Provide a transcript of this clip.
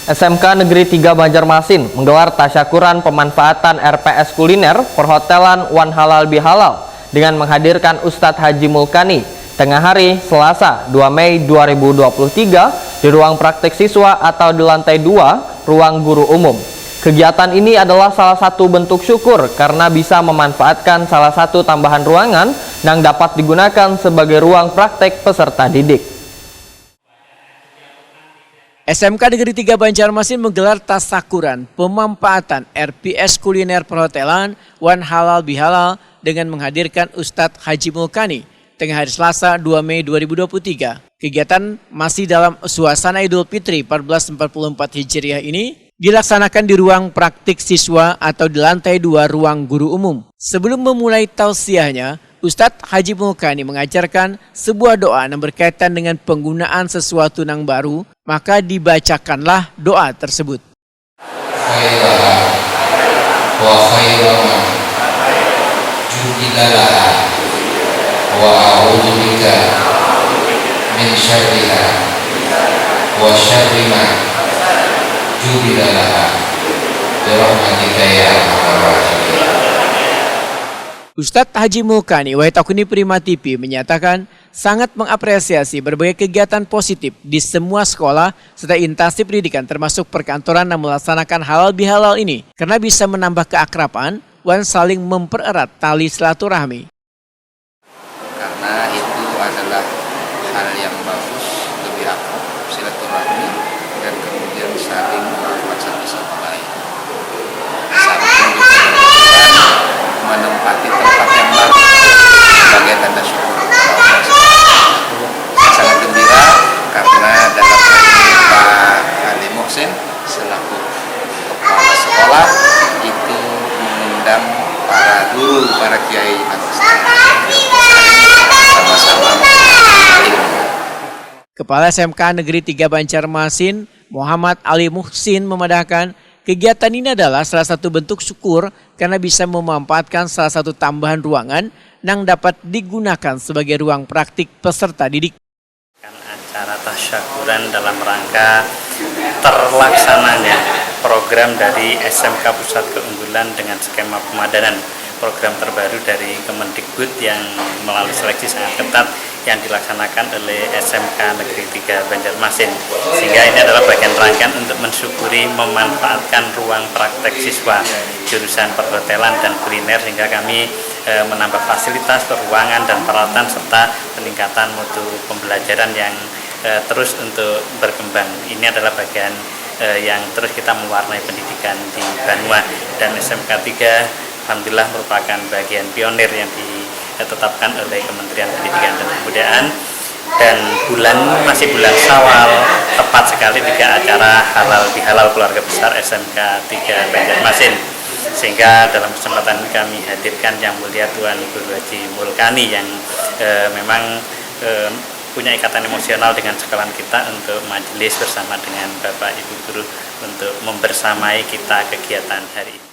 SMK Negeri 3 Banjarmasin menggelar tasyakuran pemanfaatan RPS kuliner perhotelan One Halal Bihalal dengan menghadirkan Ustadz Haji Mulkani tengah hari Selasa 2 Mei 2023 di ruang praktek siswa atau di lantai 2 ruang guru umum. Kegiatan ini adalah salah satu bentuk syukur karena bisa memanfaatkan salah satu tambahan ruangan yang dapat digunakan sebagai ruang praktek peserta didik. SMK Negeri 3 Banjarmasin menggelar tasyakuran pemanfaatan RPS kuliner perhotelan One Halal Bihalal dengan menghadirkan Ustadz Haji Mulkani tengah hari Selasa 2 Mei 2023. Kegiatan masih dalam suasana Idul Fitri 1444 Hijriah ini dilaksanakan di ruang praktik siswa atau di lantai 2 ruang guru umum. Sebelum memulai tausiahnya, Ustadz Haji Mulkani mengajarkan sebuah doa yang berkaitan dengan penggunaan sesuatu yang baru, maka dibacakanlah doa tersebut. Ustadz Haji Mulkani, Waitakuni Prima TV, menyatakan sangat mengapresiasi berbagai kegiatan positif di semua sekolah serta instansi pendidikan termasuk perkantoran yang melaksanakan halal bihalal ini karena bisa menambah keakraban dan saling mempererat tali silaturahmi. Karena itu adalah hal yang bagus, lebih akrab, silaturahmi, dan kemudian saling menghormat satu sama lain. Menempati tempat yang baru sebagai tanda syukur kepada Allah. Saya sangat gembira karena dalam Pak Ali Muhsin selaku kepala sekolah itu mengundang para guru, para kiai sama-sama. Kepala SMK Negeri 3 Banjarmasin, Muhammad Ali Muhsin, memandangkan kegiatan ini adalah salah satu bentuk syukur karena bisa memanfaatkan salah satu tambahan ruangan yang dapat digunakan sebagai ruang praktik peserta didik. Acara tasyakuran dalam rangka terlaksananya program dari SMK Pusat Keunggulan dengan skema pemadanan, program terbaru dari Kemendikbud yang melalui seleksi sangat ketat yang dilaksanakan oleh SMK Negeri 3 Banjarmasin. Sehingga ini adalah bagian rangkaian untuk mensyukuri memanfaatkan ruang praktek siswa jurusan perhotelan dan kuliner sehingga kami menambah fasilitas, ruangan dan peralatan serta peningkatan mutu pembelajaran yang terus untuk berkembang. Ini adalah bagian yang terus kita mewarnai pendidikan di Banua, dan SMK 3 alhamdulillah merupakan bagian pionir yang ditetapkan oleh Kementerian Pendidikan dan Kebudayaan, dan masih bulan Syawal tepat sekali 3 acara halal bihalal keluarga besar SMK 3 Banjarmasin, sehingga dalam kesempatan ini kami hadirkan Yang Mulia Tuan Guru Haji Mulkani yang memang punya ikatan emosional dengan sekolahan kita untuk majelis bersama dengan Bapak Ibu Guru untuk membersamai kita kegiatan hari ini.